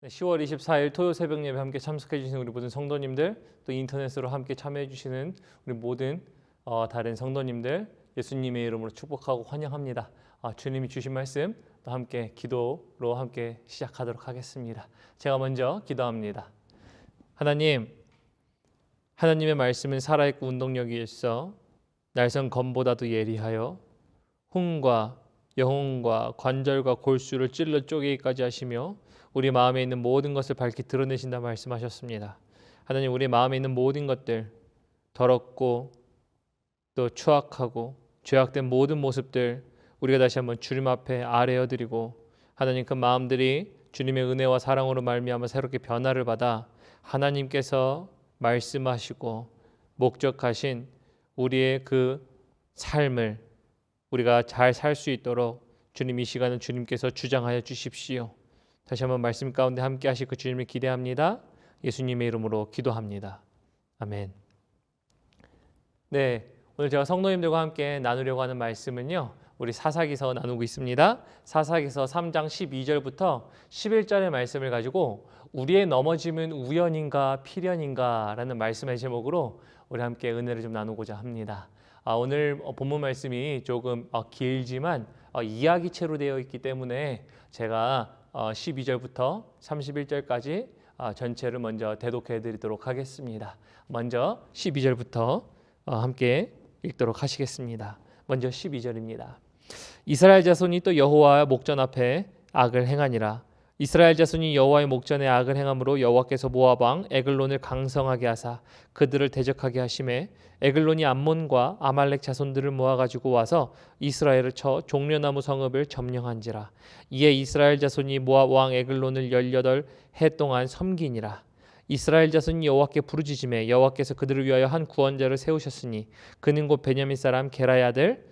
10월 24일 토요 새벽 예배 함께 참석해 주신 우리 모든 성도님들, 또 인터넷으로 함께 참여해 주시는 우리 모든 다른 성도님들 예수님의 이름으로 축복하고 환영합니다. 주님이 주신 말씀 또 함께 기도로 함께 시작하도록 하겠습니다. 제가 먼저 기도합니다. 하나님의 말씀은 살아있고 운동력이 있어 날선 검보다도 예리하여 흉과 영혼과 관절과 골수를 찔러 쪼개기까지 하시며 우리 마음에 있는 모든 것을 밝히 드러내신다 말씀하셨습니다. 하나님, 우리 마음에 있는 모든 것들, 더럽고 또 추악하고 죄악된 모든 모습들 우리가 다시 한번 주님 앞에 아뢰어드리고, 하나님, 그 마음들이 주님의 은혜와 사랑으로 말미암아 새롭게 변화를 받아 하나님께서 말씀하시고 목적하신 우리의 그 삶을 우리가 잘 살 수 있도록 주님, 이 시간은 주님께서 주장하여 주십시오. 다시 한번 말씀 가운데 함께 하실 그 주님을 기대합니다. 예수님의 이름으로 기도합니다. 아멘. 네, 오늘 제가 성도님들과 함께 나누려고 하는 말씀은요, 우리 사사기서 나누고 있습니다. 사사기서 3장 12절부터 11절의 말씀을 가지고 우리의 넘어짐은 우연인가 필연인가 라는 말씀의 제목으로 우리 함께 은혜를 좀 나누고자 합니다. 오늘 본문 말씀이 조금 길지만 이야기체로 되어 있기 때문에 제가 12절부터 31절까지 전체를 먼저 대독해 드리도록 하겠습니다. 먼저 12절부터 함께 읽도록 하시겠습니다. 먼저 12절입니다. 이스라엘 자손이 또 여호와 목전 앞에 악을 행하니라. 이스라엘 자손이 여호와의 목전에 악을 행함으로 여호와께서 모압 왕 에글론을 강성하게 하사 그들을 대적하게 하심에 에글론이 암몬과 아말렉 자손들을 모아가지고 와서 이스라엘을 쳐 종려나무 성읍을 점령한지라. 이에 이스라엘 자손이 모압 왕 에글론을 18해 동안 섬기니라. 이스라엘 자손이 여호와께 부르짖음에 여호와께서 그들을 위하여 한 구원자를 세우셨으니 그는 곧 베냐민 사람 게라의 아들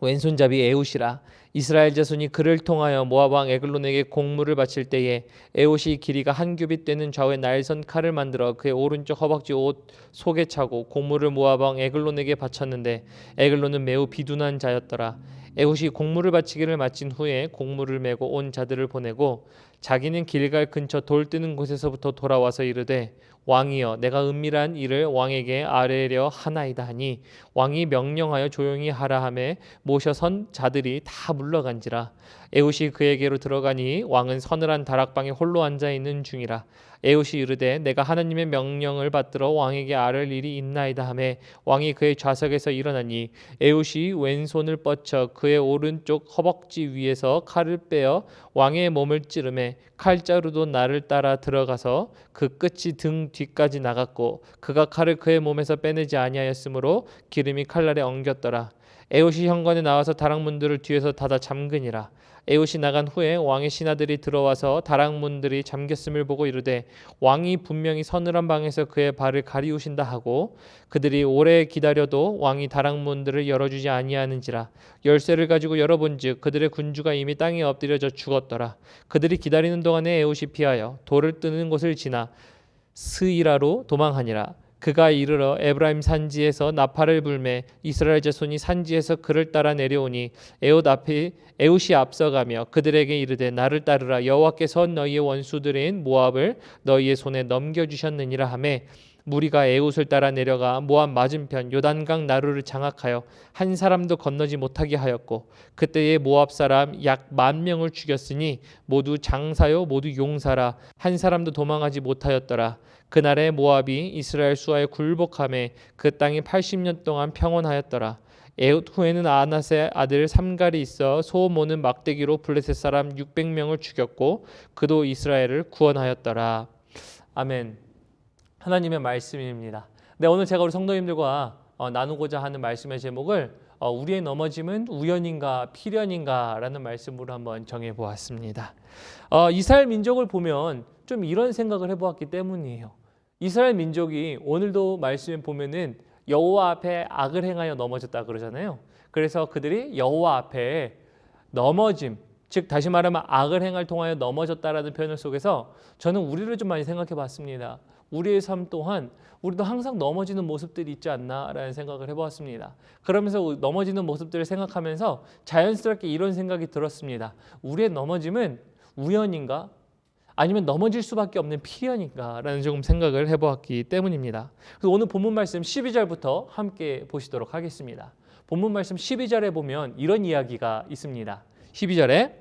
왼손잡이 에훗이라. 이스라엘 자손이 그를 통하여 모압 왕 에글론에게 공물을 바칠 때에 에훗이 길이가 한 규빗 되는 좌우에 날선 칼을 만들어 그의 오른쪽 허벅지 옷 속에 차고 공물을 모압 왕 에글론에게 바쳤는데 에글론은 매우 비둔한 자였더라. 에훗이 공물을 바치기를 마친 후에 공물을 메고 온 자들을 보내고 자기는 길갈 근처 돌 뜨는 곳에서부터 돌아와서 이르되 왕이여, 내가 은밀한 일을 왕에게 아뢰려 하나이다 하니 왕이 명령하여 조용히 하라 하매 모셔 선 자들이 다 물러간지라. 에훗이 그에게로 들어가니 왕은 서늘한 다락방에 홀로 앉아 있는 중이라. 에훗이 이르되 내가 하나님의 명령을 받들어 왕에게 아뢰를 일이 있나이다 하매 왕이 그의 좌석에서 일어나니 에훗이 왼손을 뻗쳐 그의 오른쪽 허벅지 위에서 칼을 빼어 왕의 몸을 찌르매 칼자루도 나를 따라 들어가서 그 끝이 등 뒤까지 나갔고 그가 칼을 그의 몸에서 빼내지 아니하였으므로 기름이 칼날에 엉겼더라. 에훗이 현관에 나와서 다락문들을 뒤에서 닫아 잠그니라. 에훗이 나간 후에 왕의 신하들이 들어와서 다락문들이 잠겼음을 보고 이르되 왕이 분명히 서늘한 방에서 그의 발을 가리우신다 하고 그들이 오래 기다려도 왕이 다락문들을 열어주지 아니하는지라. 열쇠를 가지고 열어본즉 그들의 군주가 이미 땅에 엎드려져 죽었더라. 그들이 기다리는 동안에 에훗이 피하여 돌을 뜨는 곳을 지나 스이라로 도망하니라. 그가 이르러 에브라임 산지에서 나팔을 불매 이스라엘 자손이 산지에서 그를 따라 내려오니 에훗이 앞서가며 그들에게 이르되 나를 따르라. 여호와께서 너희의 원수들인 모압을 너희의 손에 넘겨주셨느니라 하매 무리가 에훗을 따라 내려가 모압 맞은편 요단강 나루를 장악하여 한 사람도 건너지 못하게 하였고 그때에 모압 사람 약 10,000명을 죽였으니 모두 장사요 모두 용사라. 한 사람도 도망하지 못하였더라. 그날에 모압이 이스라엘 수하에 굴복하매 그 땅이 80년 동안 평온하였더라. 에훗 후에는 아낫의 아들 삼갈이 있어 소 모는 막대기로 블레셋 사람 600명을 죽였고 그도 이스라엘을 구원하였더라. 아멘. 하나님의 말씀입니다. 네, 오늘 제가 우리 성도님들과 나누고자 하는 말씀의 제목을 우리의 넘어짐은 우연인가 필연인가 라는 말씀으로 한번 정해보았습니다. 이스라엘 민족을 보면 좀 이런 생각을 해보았기 때문이에요. 이스라엘 민족이 오늘도 말씀에 보면은 여호와 앞에 악을 행하여 넘어졌다 그러잖아요. 그래서 그들이 여호와 앞에 넘어짐, 즉 다시 말하면 악을 행할 통하여 넘어졌다라는 표현 속에서 저는 우리를 좀 많이 생각해 봤습니다. 우리의 삶 또한 우리도 항상 넘어지는 모습들이 있지 않나라는 생각을 해보았습니다. 그러면서 넘어지는 모습들을 생각하면서 자연스럽게 이런 생각이 들었습니다. 우리의 넘어짐은 우연인가? 아니면 넘어질 수밖에 없는 필연인가라는 조금 생각을 해보았기 때문입니다. 그래서 오늘 본문 말씀 12절부터 함께 보시도록 하겠습니다. 본문 말씀 12절에 보면 이런 이야기가 있습니다. 12절에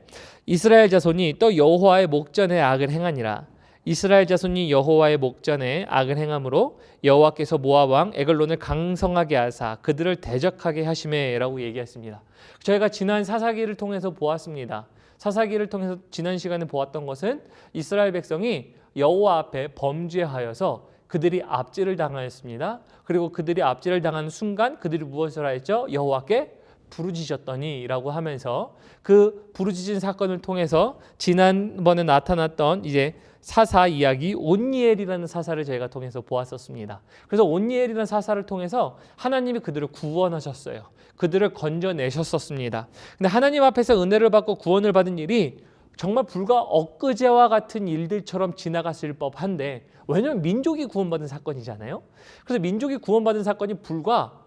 이스라엘 자손이 또 여호와의 목전에 악을 행하니라. 이스라엘 자손이 여호와의 목전에 악을 행함으로 여호와께서 모압 왕 에글론을 강성하게 하사 그들을 대적하게 하시매라고 얘기했습니다. 저희가 지난 사사기를 통해서 보았습니다. 사사기를 통해서 지난 시간에 보았던 것은 이스라엘 백성이 여호와 앞에 범죄하여서 그들이 압제를 당하였습니다. 그리고 그들이 압제를 당하는 순간 그들이 무엇을 하였죠? 여호와께 부르짖었더니라고 하면서 그 부르짖은 사건을 통해서 지난번에 나타났던 이제 사사 이야기 온니엘이라는 사사를 저희가 통해서 보았었습니다. 그래서 온니엘이라는 사사를 통해서 하나님이 그들을 구원하셨어요. 그들을 건져내셨었습니다. 근데 하나님 앞에서 은혜를 받고 구원을 받은 일이 정말 불과 엊그제와 같은 일들처럼 지나갔을 법한데, 왜냐하면 민족이 구원받은 사건이잖아요. 그래서 민족이 구원받은 사건이 불과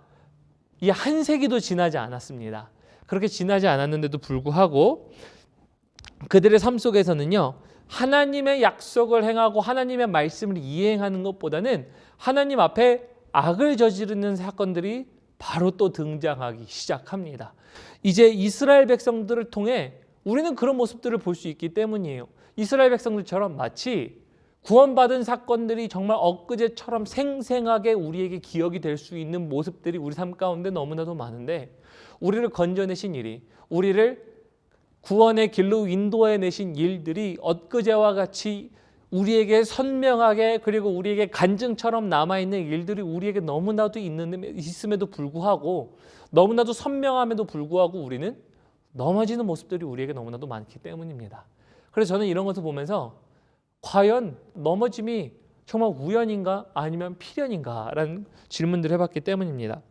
이 한 세기도 지나지 않았습니다. 그렇게 지나지 않았는데도 불구하고 그들의 삶 속에서는요, 하나님의 약속을 행하고 하나님의 말씀을 이행하는 것보다는 하나님 앞에 악을 저지르는 사건들이 바로 또 등장하기 시작합니다. 이제 이스라엘 백성들을 통해 우리는 그런 모습들을 볼 수 있기 때문이에요. 이스라엘 백성들처럼 마치 구원받은 사건들이 정말 엊그제처럼 생생하게 우리에게 기억이 될 수 있는 모습들이 우리 삶 가운데 너무나도 많은데, 우리를 건져내신 일이, 우리를 구원의 길로 인도해내신 일들이 엊그제와 같이 우리에게 선명하게, 그리고 우리에게 간증처럼 남아있는 일들이 우리에게 너무나도 있음에도 불구하고, 너무나도 선명함에도 불구하고 우리는 넘어지는 모습들이 우리에게 너무나도 많기 때문입니다. 그래서 저는 이런 것을 보면서 과연 넘어짐이 정말 우연인가 아니면 필연인가 라는 질문들을 해봤기 때문입니다.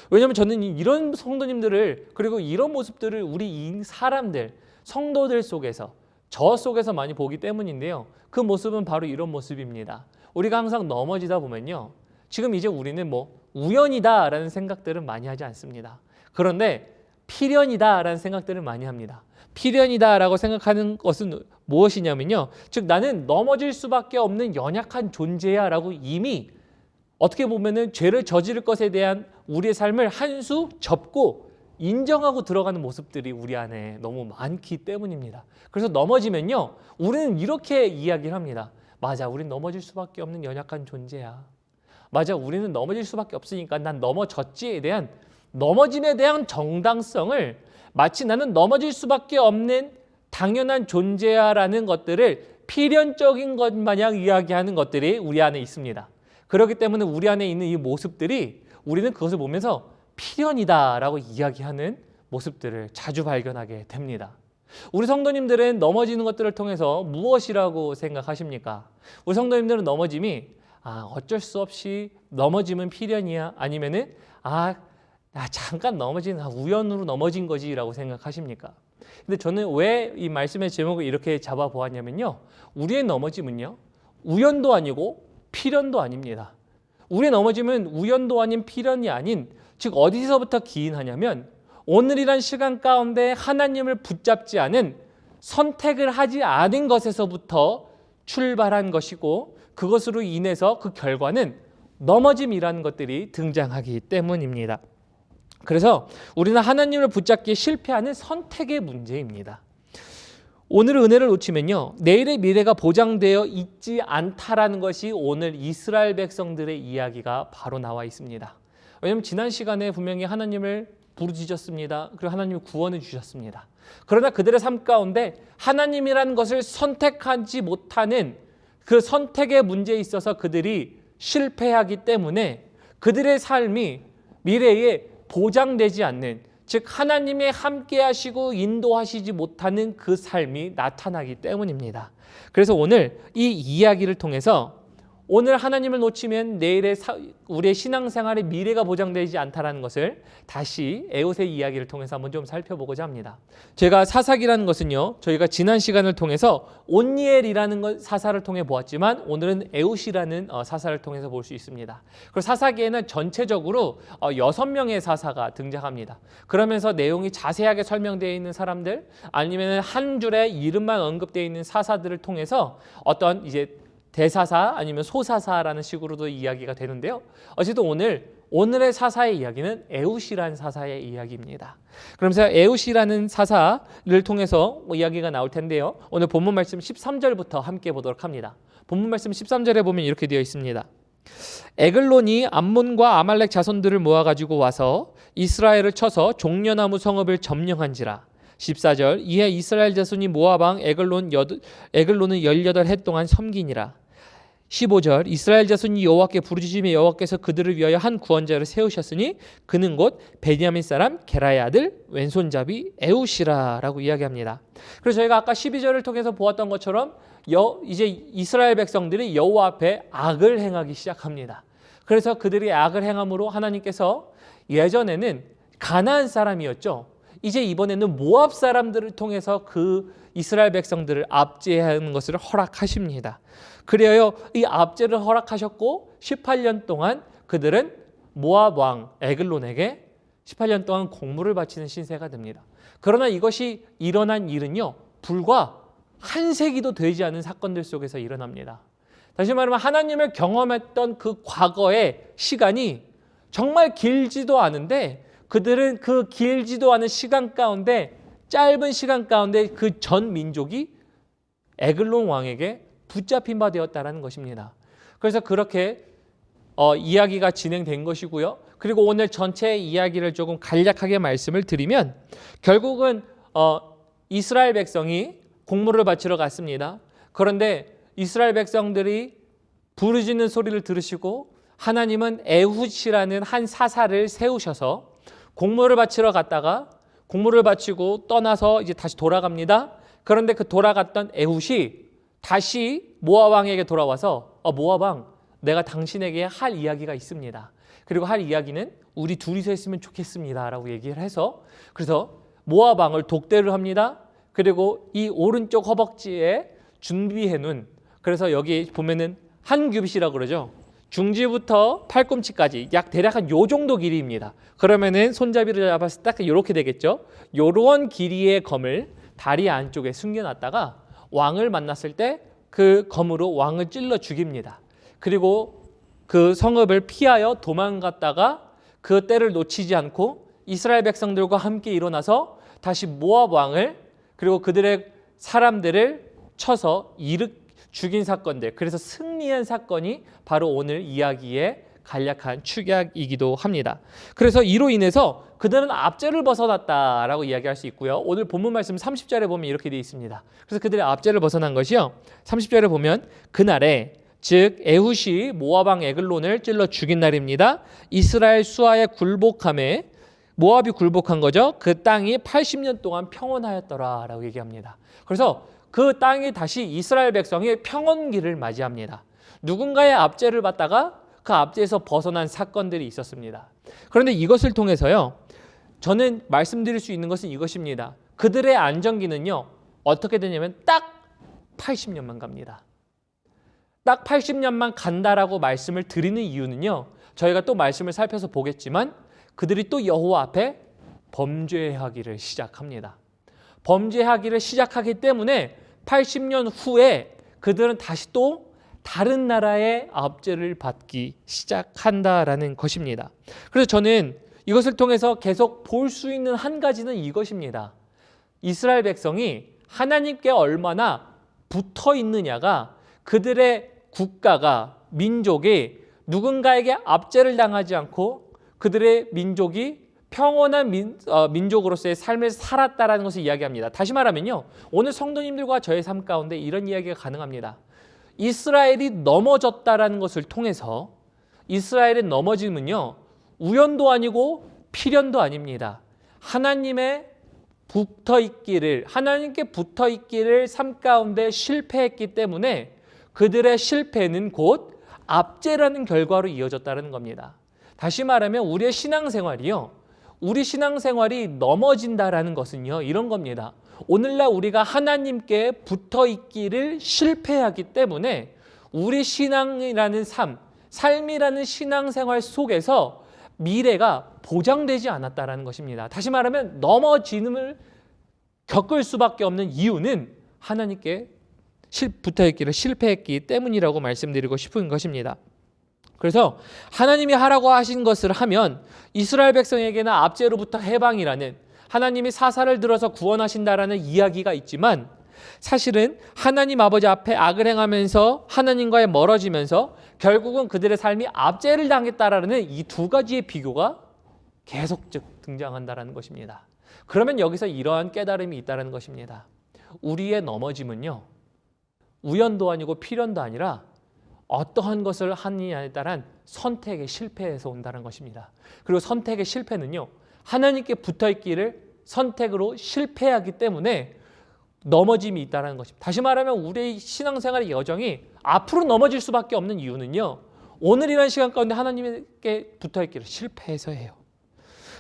왜냐하면 저는 이런 성도님들을, 그리고 이런 모습들을 우리 사람들, 성도들 속에서, 저 속에서 많이 보기 때문인데요. 그 모습은 바로 이런 모습입니다. 우리가 항상 넘어지다 보면요, 지금 이제 우리는 우연이다 라는 생각들은 많이 하지 않습니다. 그런데 필연이다 라는 생각들을 많이 합니다. 필연이다 라고 생각하는 것은 무엇이냐면요, 즉 나는 넘어질 수밖에 없는 연약한 존재야 라고 이미 어떻게 보면은 죄를 저지를 것에 대한 우리의 삶을 한 수 접고 인정하고 들어가는 모습들이 우리 안에 너무 많기 때문입니다. 그래서 넘어지면요, 우리는 이렇게 이야기를 합니다. 맞아, 우린 넘어질 수밖에 없는 연약한 존재야. 맞아, 우리는 넘어질 수밖에 없으니까 난 넘어졌지에 대한, 넘어짐에 대한 정당성을 마치 나는 넘어질 수밖에 없는 당연한 존재야라는 것들을 필연적인 것 마냥 이야기하는 것들이 우리 안에 있습니다. 그렇기 때문에 우리 안에 있는 이 모습들이 우리는 그것을 보면서 필연이다라고 이야기하는 모습들을 자주 발견하게 됩니다. 우리 성도님들은 넘어지는 것들을 통해서 무엇이라고 생각하십니까? 우리 성도님들은 넘어짐이 어쩔 수 없이 넘어짐은 필연이야, 아니면은 잠깐 넘어진, 우연으로 넘어진 거지라고 생각하십니까? 근데 저는 왜 이 말씀의 제목을 이렇게 잡아보았냐면요, 우리의 넘어짐은요, 우연도 아니고 필연도 아닙니다. 우리의 넘어짐은 우연도 아닌 필연이 아닌, 즉 어디서부터 기인하냐면 오늘이란 시간 가운데 하나님을 붙잡지 않은, 선택을 하지 않은 것에서부터 출발한 것이고, 그것으로 인해서 그 결과는 넘어짐이라는 것들이 등장하기 때문입니다. 그래서 우리는 하나님을 붙잡기에 실패하는 선택의 문제입니다. 오늘 은혜를 놓치면요, 내일의 미래가 보장되어 있지 않다라는 것이 오늘 이스라엘 백성들의 이야기가 바로 나와 있습니다. 왜냐하면 지난 시간에 분명히 하나님을 부르짖었습니다. 그리고 하나님이 구원을 주셨습니다. 그러나 그들의 삶 가운데 하나님이라는 것을 선택하지 못하는 그 선택의 문제에 있어서 그들이 실패하기 때문에 그들의 삶이 미래에 보장되지 않는, 즉 하나님의 함께 하시고 인도하시지 못하는 그 삶이 나타나기 때문입니다. 그래서 오늘 이 이야기를 통해서 오늘 하나님을 놓치면 내일의 우리의 신앙생활의 미래가 보장되지 않다는 것을 다시 에옷의 이야기를 통해서 한번 좀 살펴보고자 합니다. 제가 사사기라는 것은요, 저희가 지난 시간을 통해서 온니엘이라는 사사를 통해 보았지만 오늘은 에옷이라는 사사를 통해서 볼 수 있습니다. 그리고 사사기에는 전체적으로 6명의 사사가 등장합니다. 그러면서 내용이 자세하게 설명되어 있는 사람들, 아니면 한 줄에 이름만 언급되어 있는 사사들을 통해서 어떤 이제 대사사 아니면 소사사라는 식으로도 이야기가 되는데요. 어쨌든 오늘의 사사의 이야기는 에웃이라는 사사의 이야기입니다. 그러면서 에웃이라는 사사를 통해서 이야기가 나올 텐데요. 오늘 본문 말씀 13절부터 함께 보도록 합니다. 본문 말씀 13절에 보면 이렇게 되어 있습니다. 에글론이 암몬과 아말렉 자손들을 모아가지고 와서 이스라엘을 쳐서 종려나무 성읍을 점령한지라. 14절 이에 이스라엘 자손이 모압 왕 에글론은 18해 동안 섬기니라. 15절 이스라엘 자손이 여호와께 부르짖으며 여호와께서 그들을 위하여 한 구원자를 세우셨으니 그는 곧 베냐민 사람 게라의 아들 왼손잡이 에웃이라 라고 이야기합니다. 그래서 저희가 아까 12절을 통해서 보았던 것처럼 이제 이스라엘 백성들이 여호와 앞에 악을 행하기 시작합니다. 그래서 그들이 악을 행함으로 하나님께서 예전에는 가나안 사람이었죠. 이제 이번에는 모압 사람들을 통해서 그 이스라엘 백성들을 압제하는 것을 허락하십니다. 그래요, 이 압제를 허락하셨고 18년 동안 그들은 모압 왕 에글론에게 18년 동안 공물을 바치는 신세가 됩니다. 그러나 이것이 일어난 일은요, 불과 한 세기도 되지 않은 사건들 속에서 일어납니다. 다시 말하면 하나님을 경험했던 그 과거의 시간이 정말 길지도 않은데 그들은 그 길지도 않은 시간 가운데, 짧은 시간 가운데 그 전 민족이 에글론 왕에게 붙잡힌 바 되었다는 것입니다. 그래서 그렇게 이야기가 진행된 것이고요. 그리고 오늘 전체 이야기를 조금 간략하게 말씀을 드리면 결국은 이스라엘 백성이 공물을 바치러 갔습니다. 그런데 이스라엘 백성들이 부르짖는 소리를 들으시고 하나님은 에훗이라는 한 사사를 세우셔서 공물을 바치러 갔다가 공물을 바치고 떠나서 이제 다시 돌아갑니다. 그런데 그 돌아갔던 에훗이 다시 모압 왕에게 돌아와서 모압 왕, 내가 당신에게 할 이야기가 있습니다. 그리고 할 이야기는 우리 둘이서 했으면 좋겠습니다 라고 얘기를 해서, 그래서 모압 왕을 독대를 합니다. 그리고 이 오른쪽 허벅지에 준비해 놓은, 그래서 여기 보면은 한 규빗이라고 그러죠. 중지부터 팔꿈치까지 약 대략 한 요 정도 길이입니다. 그러면은 손잡이를 잡았을 때 딱 이렇게 되겠죠. 요런 길이의 검을 다리 안쪽에 숨겨놨다가 왕을 만났을 때 그 검으로 왕을 찔러 죽입니다. 그리고 그 성읍을 피하여 도망갔다가 그 때를 놓치지 않고 이스라엘 백성들과 함께 일어나서 다시 모압 왕을, 그리고 그들의 사람들을 쳐서 죽인 사건들, 그래서 승리한 사건이 바로 오늘 이야기의 간략한 축약이기도 합니다. 그래서 이로 인해서 그들은 압제를 벗어났다라고 이야기할 수 있고요. 오늘 본문 말씀 30절에 보면 이렇게 되어 있습니다. 그래서 그들의 압제를 벗어난 것이요, 30절에 보면 그날에, 즉 에훗이 모압 왕 에글론을 찔러 죽인 날입니다. 이스라엘 수하에 굴복함에, 모압이 굴복한 거죠. 그 땅이 80년 동안 평온하였더라라고 얘기합니다. 그래서 그 땅이 다시 이스라엘 백성의 평온기를 맞이합니다. 누군가의 압제를 받다가 그 압제에서 벗어난 사건들이 있었습니다. 그런데 이것을 통해서요, 저는 말씀드릴 수 있는 것은 이것입니다. 그들의 안정기는요, 어떻게 되냐면 딱 80년만 갑니다. 딱 80년만 간다라고 말씀을 드리는 이유는요, 저희가 또 말씀을 살펴서 보겠지만 그들이 또 여호와 앞에 범죄하기를 시작합니다. 범죄하기를 시작하기 때문에 80년 후에 그들은 다시 또 다른 나라의 압제를 받기 시작한다라는 것입니다. 그래서 저는 이것을 통해서 계속 볼 수 있는 한 가지는 이것입니다. 이스라엘 백성이 하나님께 얼마나 붙어 있느냐가 그들의 국가가, 민족이 누군가에게 압제를 당하지 않고 그들의 민족이 평온한 민족으로서의 삶을 살았다라는 것을 이야기합니다. 다시 말하면요, 오늘 성도님들과 저의 삶 가운데 이런 이야기가 가능합니다. 이스라엘이 넘어졌다라는 것을 통해서, 이스라엘의 넘어짐은요, 우연도 아니고 필연도 아닙니다. 하나님께 붙어 있기를 삶 가운데 실패했기 때문에 그들의 실패는 곧 압제라는 결과로 이어졌다는 겁니다. 다시 말하면 우리의 신앙생활이요, 우리 신앙생활이 넘어진다라는 것은요, 이런 겁니다. 오늘날 우리가 하나님께 붙어 있기를 실패하기 때문에 우리 신앙이라는 삶이라는 신앙생활 속에서 미래가 보장되지 않았다라는 것입니다. 다시 말하면 넘어짐을 겪을 수밖에 없는 이유는 하나님께 붙어있기를 실패했기 때문이라고 말씀드리고 싶은 것입니다. 그래서 하나님이 하라고 하신 것을 하면 이스라엘 백성에게는 압제로부터 해방이라는, 하나님이 사사를 들어서 구원하신다라는 이야기가 있지만, 사실은 하나님 아버지 앞에 악을 행하면서 하나님과의 멀어지면서 결국은 그들의 삶이 압제를 당했다라는 이 두 가지의 비교가 계속 등장한다라는 것입니다. 그러면 여기서 이러한 깨달음이 있다는 것입니다. 우리의 넘어짐은요, 우연도 아니고 필연도 아니라 어떠한 것을 하느냐에 따른 선택의 실패에서 온다는 것입니다. 그리고 선택의 실패는요, 하나님께 붙어있기를 선택으로 실패하기 때문에 넘어짐이 있다는 것입니다. 다시 말하면 우리의 신앙생활의 여정이 앞으로 넘어질 수밖에 없는 이유는요, 오늘이라는 시간 가운데 하나님께 붙어있기를 실패해서예요.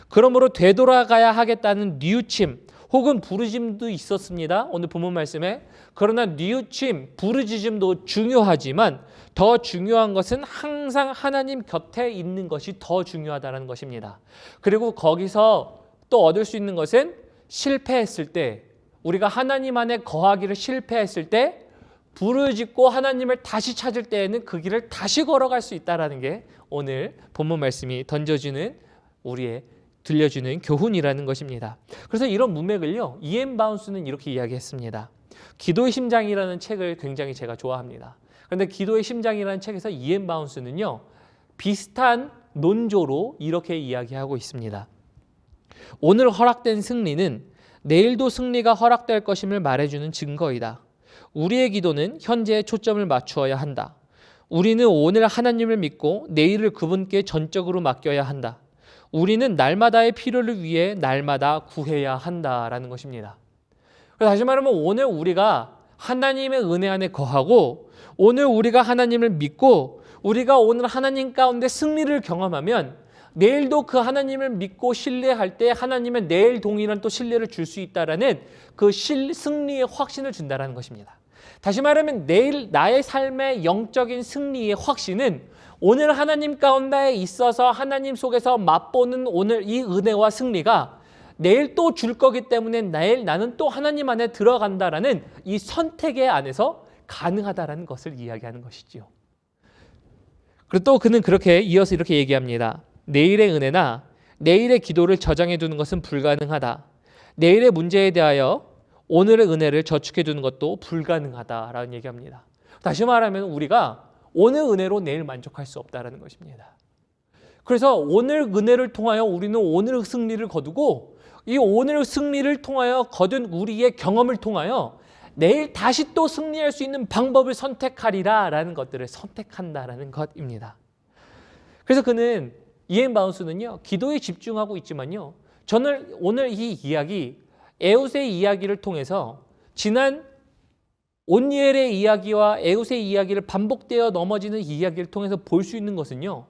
그러므로 되돌아가야 하겠다는 뉘우침 혹은 부르짖음도 있었습니다. 오늘 본문 말씀에. 그러나 뉘우침, 부르짖음도 중요하지만 더 중요한 것은 항상 하나님 곁에 있는 것이 더 중요하다는 것입니다. 그리고 거기서 또 얻을 수 있는 것은 실패했을 때, 우리가 하나님 안에 거하기를 실패했을 때 부르짖고 하나님을 다시 찾을 때에는 그 길을 다시 걸어갈 수 있다는 게 오늘 본문 말씀이 던져주는, 우리의 들려주는 교훈이라는 것입니다. 그래서 이런 문맥을요, 이엔 바운스는 이렇게 이야기했습니다. 기도의 심장이라는 책을 굉장히 제가 좋아합니다. 그런데 기도의 심장이라는 책에서 이엔 바운스는요, 비슷한 논조로 이렇게 이야기하고 있습니다. 오늘 허락된 승리는 내일도 승리가 허락될 것임을 말해주는 증거이다. 우리의 기도는 현재에 초점을 맞추어야 한다. 우리는 오늘 하나님을 믿고 내일을 그분께 전적으로 맡겨야 한다. 우리는 날마다의 필요를 위해 날마다 구해야 한다라는 것입니다. 다시 말하면 오늘 우리가 하나님의 은혜 안에 거하고 오늘 우리가 하나님을 믿고 우리가 오늘 하나님 가운데 승리를 경험하면 내일도 그 하나님을 믿고 신뢰할 때 하나님은 내일 동일한 또 신뢰를 줄 수 있다라는 그 승리의 확신을 준다라는 것입니다. 다시 말하면 내일 나의 삶의 영적인 승리의 확신은 오늘 하나님 가운데 있어서 하나님 속에서 맛보는 오늘 이 은혜와 승리가 내일 또 줄 거기 때문에 내일 나는 또 하나님 안에 들어간다라는 이 선택의 안에서 가능하다라는 것을 이야기하는 것이지요. 그리고 또 그는 그렇게 이어서 이렇게 얘기합니다. 내일의 은혜나 내일의 기도를 저장해 두는 것은 불가능하다. 내일의 문제에 대하여 오늘의 은혜를 저축해 두는 것도 불가능하다라는 얘기합니다. 다시 말하면 우리가 오늘 은혜로 내일 만족할 수 없다라는 것입니다. 그래서 오늘 은혜를 통하여 우리는 오늘 승리를 거두고 이 오늘 승리를 통하여 거둔 우리의 경험을 통하여 내일 다시 또 승리할 수 있는 방법을 선택하리라라는 것들을 선택한다라는 것입니다. 그래서 그는 이엔 바운스는요, 기도에 집중하고 있지만요, 저는 오늘 이 이야기, 에웃의 이야기를 통해서 지난 온니엘의 이야기와 에웃의 이야기를 반복되어 넘어지는 이야기를 통해서 볼 수 있는 것은요,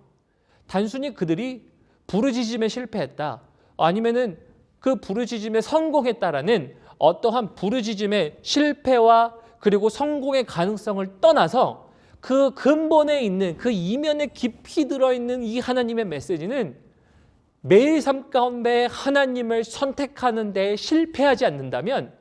단순히 그들이 부르짖음에 실패했다, 아니면은 그 부르짖음에 성공했다라는 어떠한 부르짖음의 실패와 그리고 성공의 가능성을 떠나서 그 근본에 있는 그 이면에 깊이 들어있는 이 하나님의 메시지는 매일 삶 가운데 하나님을 선택하는 데 실패하지 않는다면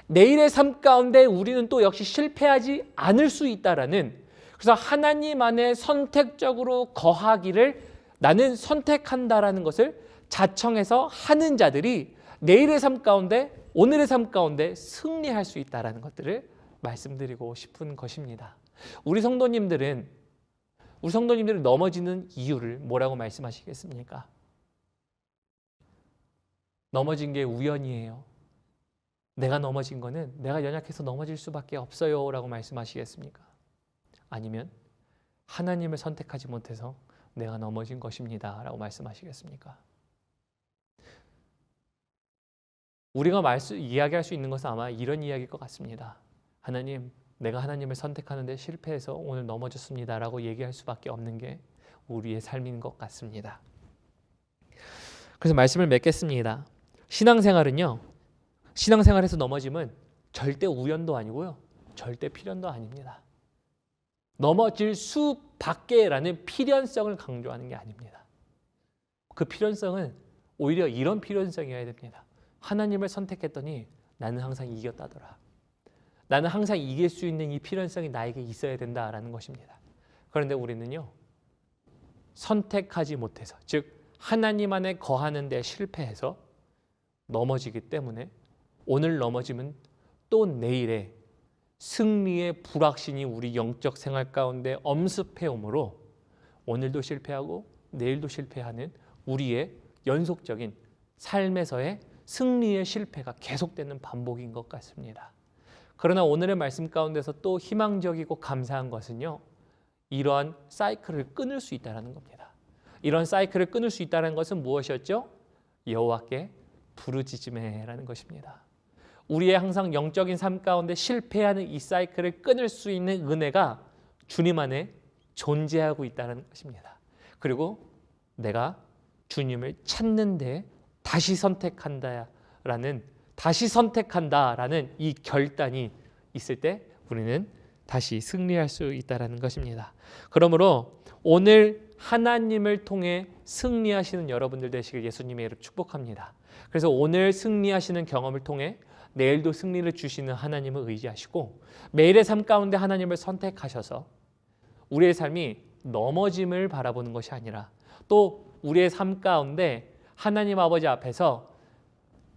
내일의 삶 가운데 우리는 또 역시 실패하지 않을 수 있다라는, 그래서 하나님 안에 선택적으로 거하기를 나는 선택한다라는 것을 자청해서 하는 자들이 내일의 삶 가운데 오늘의 삶 가운데 승리할 수 있다라는 것들을 말씀드리고 싶은 것입니다. 우리 성도님들은 넘어지는 이유를 뭐라고 말씀하시겠습니까? 넘어진 게 우연이에요. 내가 넘어진 거는 내가 연약해서 넘어질 수밖에 없어요 라고 말씀하시겠습니까? 아니면 하나님을 선택하지 못해서 내가 넘어진 것입니다 라고 말씀하시겠습니까? 우리가 이야기할 수 있는 것은 아마 이런 이야기일 것 같습니다. 하나님, 내가 하나님을 선택하는데 실패해서 오늘 넘어졌습니다라고 얘기할 수밖에 없는 게 우리의 삶인 것 같습니다. 그래서 말씀을 맺겠습니다. 신앙생활은요, 신앙생활에서 넘어짐은 절대 우연도 아니고요, 절대 필연도 아닙니다. 넘어질 수밖에라는 필연성을 강조하는 게 아닙니다. 그 필연성은 오히려 이런 필연성이어야 됩니다. 하나님을 선택했더니 나는 항상 이겼다더라. 나는 항상 이길 수 있는 이 필연성이 나에게 있어야 된다라는 것입니다. 그런데 우리는요, 선택하지 못해서, 즉 하나님 안에 거하는 데 실패해서 넘어지기 때문에 오늘 넘어지면 또 내일에 승리의 불확신이 우리 영적 생활 가운데 엄습해 오므로 오늘도 실패하고 내일도 실패하는 우리의 연속적인 삶에서의 승리의 실패가 계속되는 반복인 것 같습니다. 그러나 오늘의 말씀 가운데서 또 희망적이고 감사한 것은요, 이러한 사이클을 끊을 수 있다는 겁니다. 이런 사이클을 끊을 수 있다는 것은 무엇이었죠? 여호와께 부르짖음에라는 것입니다. 우리의 항상 영적인 삶 가운데 실패하는 이 사이클을 끊을 수 있는 은혜가 주님 안에 존재하고 있다는 것입니다. 그리고 내가 주님을 찾는데 다시 선택한다라는 이 결단이 있을 때 우리는 다시 승리할 수 있다는 것입니다. 그러므로 오늘 하나님을 통해 승리하시는 여러분들 되시길 예수님의 이름 축복합니다. 그래서 오늘 승리하시는 경험을 통해 내일도 승리를 주시는 하나님을 의지하시고 매일의 삶 가운데 하나님을 선택하셔서 우리의 삶이 넘어짐을 바라보는 것이 아니라 또 우리의 삶 가운데 하나님 아버지 앞에서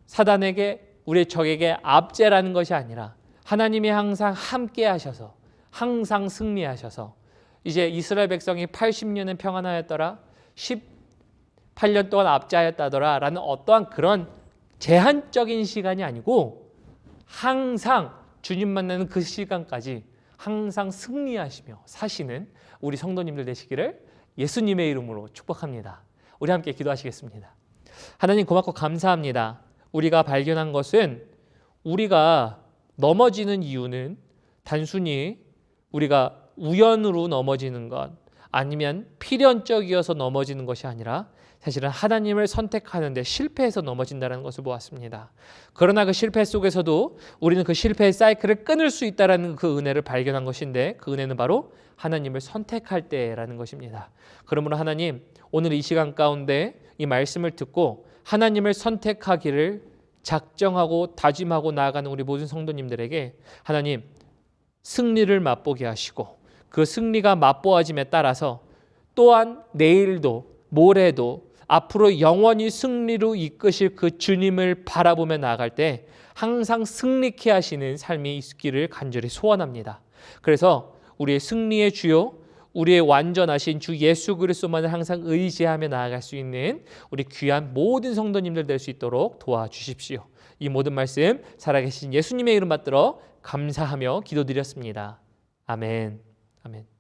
사단에게 우리의 적에게 압제라는 것이 아니라 하나님이 항상 함께 하셔서 항상 승리하셔서 이제 이스라엘 백성이 80년은 평안하였더라 18년 동안 압제하였다더라 라는 어떠한 그런 제한적인 시간이 아니고 항상 주님 만나는 그 시간까지 항상 승리하시며 사시는 우리 성도님들 되시기를 예수님의 이름으로 축복합니다. 우리 함께 기도하시겠습니다. 하나님 고맙고 감사합니다. 우리가 발견한 것은 우리가 넘어지는 이유는 단순히 우리가 우연으로 넘어지는 것 아니면 필연적이어서 넘어지는 것이 아니라 사실은 하나님을 선택하는데 실패해서 넘어진다는 것을 보았습니다. 그러나 그 실패 속에서도 우리는 그 실패의 사이클을 끊을 수 있다는 그 은혜를 발견한 것인데 그 은혜는 바로 하나님을 선택할 때라는 것입니다. 그러므로 하나님 오늘 이 시간 가운데 이 말씀을 듣고 하나님을 선택하기를 작정하고 다짐하고 나아가는 우리 모든 성도님들에게 하나님 승리를 맛보게 하시고 그 승리가 맛보아짐에 따라서 또한 내일도 모레도 앞으로 영원히 승리로 이끄실 그 주님을 바라보며 나아갈 때 항상 승리케 하시는 삶이 있기를 간절히 소원합니다. 그래서 우리의 승리의 주요 우리의 완전하신 주 예수 그리스도만을 항상 의지하며 나아갈 수 있는 우리 귀한 모든 성도님들 될 수 있도록 도와주십시오. 이 모든 말씀 살아계신 예수님의 이름 받들어 감사하며 기도드렸습니다. 아멘. 아멘.